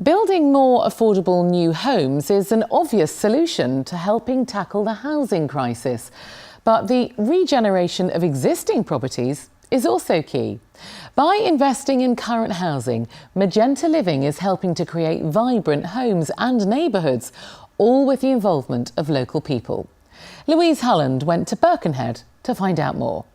Building more affordable new homes is an obvious solution to helping tackle the housing crisis. But the regeneration of existing properties is also key. By investing in current housing, Magenta Living is helping to create vibrant homes and neighbourhoods, all with the involvement of local people. Louise Hulland went to Birkenhead to find out more.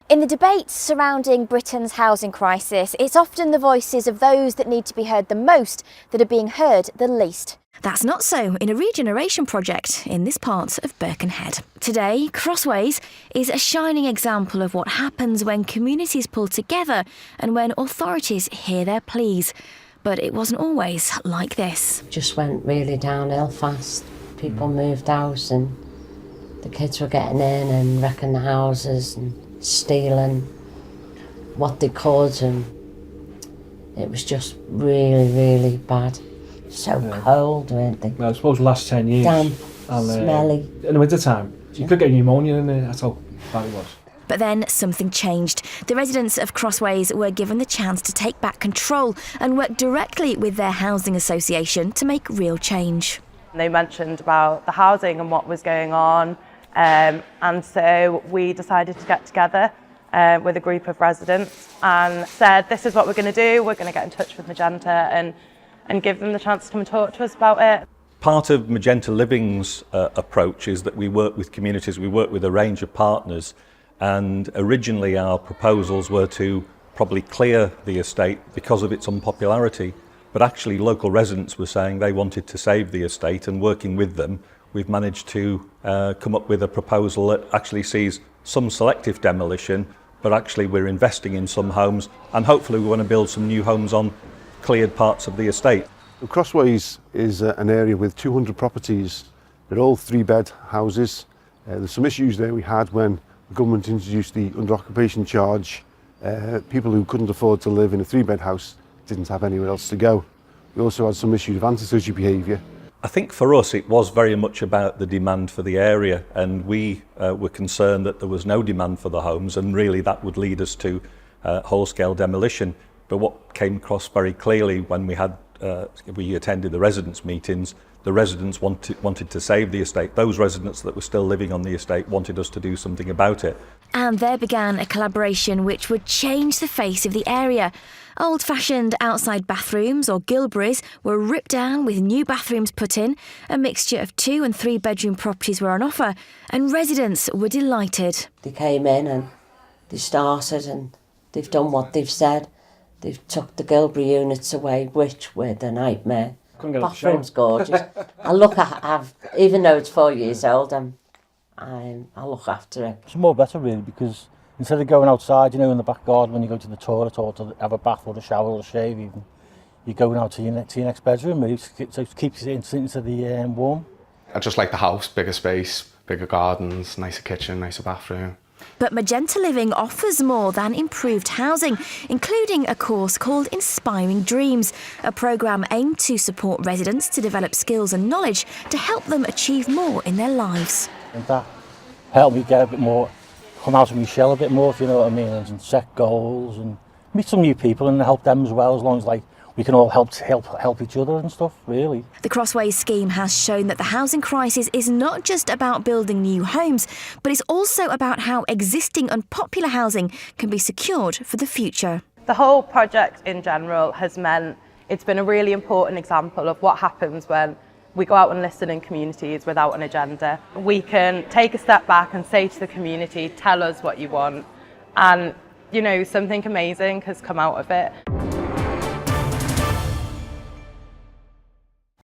In the debates surrounding Britain's housing crisis, it's often the voices of those that need to be heard the most that are being heard the least. That's not so in a regeneration project in this part of Birkenhead. Today, Crossways is a shining example of what happens when communities pull together and when authorities hear their pleas. But it wasn't always like this. Just went really downhill fast. People moved out and the kids were getting in and wrecking the houses and stealing what they could, and it was just really, really bad. So cold, weren't they? Well, I suppose the last 10 years. Damp, and, smelly. In the winter time, you could get pneumonia in there, that's how bad it was. But then something changed. The residents of Crossways were given the chance to take back control and work directly with their housing association to make real change. They mentioned about the housing and what was going on. And so we decided to get together with a group of residents and said, this is what we're going to do. We're going to get in touch with Magenta and give them the chance to come and talk to us about it. Part of Magenta Living's approach is that we work with communities, we work with a range of partners, and originally our proposals were to probably clear the estate because of its unpopularity, but actually local residents were saying they wanted to save the estate, and working with them we've managed to come up with a proposal that actually sees some selective demolition, but actually we're investing in some homes, and hopefully we want to build some new homes on cleared parts of the estate. Crossways is an area with 200 properties. They're all 3-bed houses. There's some issues there we had when the government introduced the under occupation charge. People who couldn't afford to live in a 3-bed house didn't have anywhere else to go. We also had some issues of antisocial behaviour. I think for us it was very much about the demand for the area, and we were concerned that there was no demand for the homes, and really that would lead us to whole-scale demolition. But what came across very clearly when we attended the residents' meetings, the residents wanted to save the estate. Those residents that were still living on the estate wanted us to do something about it. And there began a collaboration which would change the face of the area. Old-fashioned outside bathrooms or gilberries were ripped down with new bathrooms put in, a mixture of 2- and 3-bedroom properties were on offer, and residents were delighted. They came in and they started and they've done what they've said. They've took the gilberry units away, which were the nightmare. Bathroom's gorgeous. I've even though it's 4 years old, I look after it. It's more better really, because instead of going outside, in the back garden when you go to the toilet or to have a bath or a shower or a shave even, you're going out to your next bedroom, so it keeps you into the warm. I just like the house, bigger space, bigger gardens, nicer kitchen, nicer bathroom. But Magenta Living offers more than improved housing, including a course called Inspiring Dreams, a programme aimed to support residents to develop skills and knowledge to help them achieve more in their lives. And that helped me get a bit more, come out of my shell a bit more, if you know what I mean, and set goals and meet some new people and help them as well, as long as we can all help each other and stuff, really. The Crossways scheme has shown that the housing crisis is not just about building new homes, but it's also about how existing unpopular housing can be secured for the future. The whole project in general has meant it's been a really important example of what happens when we go out and listen in communities without an agenda. We can take a step back and say to the community, tell us what you want, and something amazing has come out of it.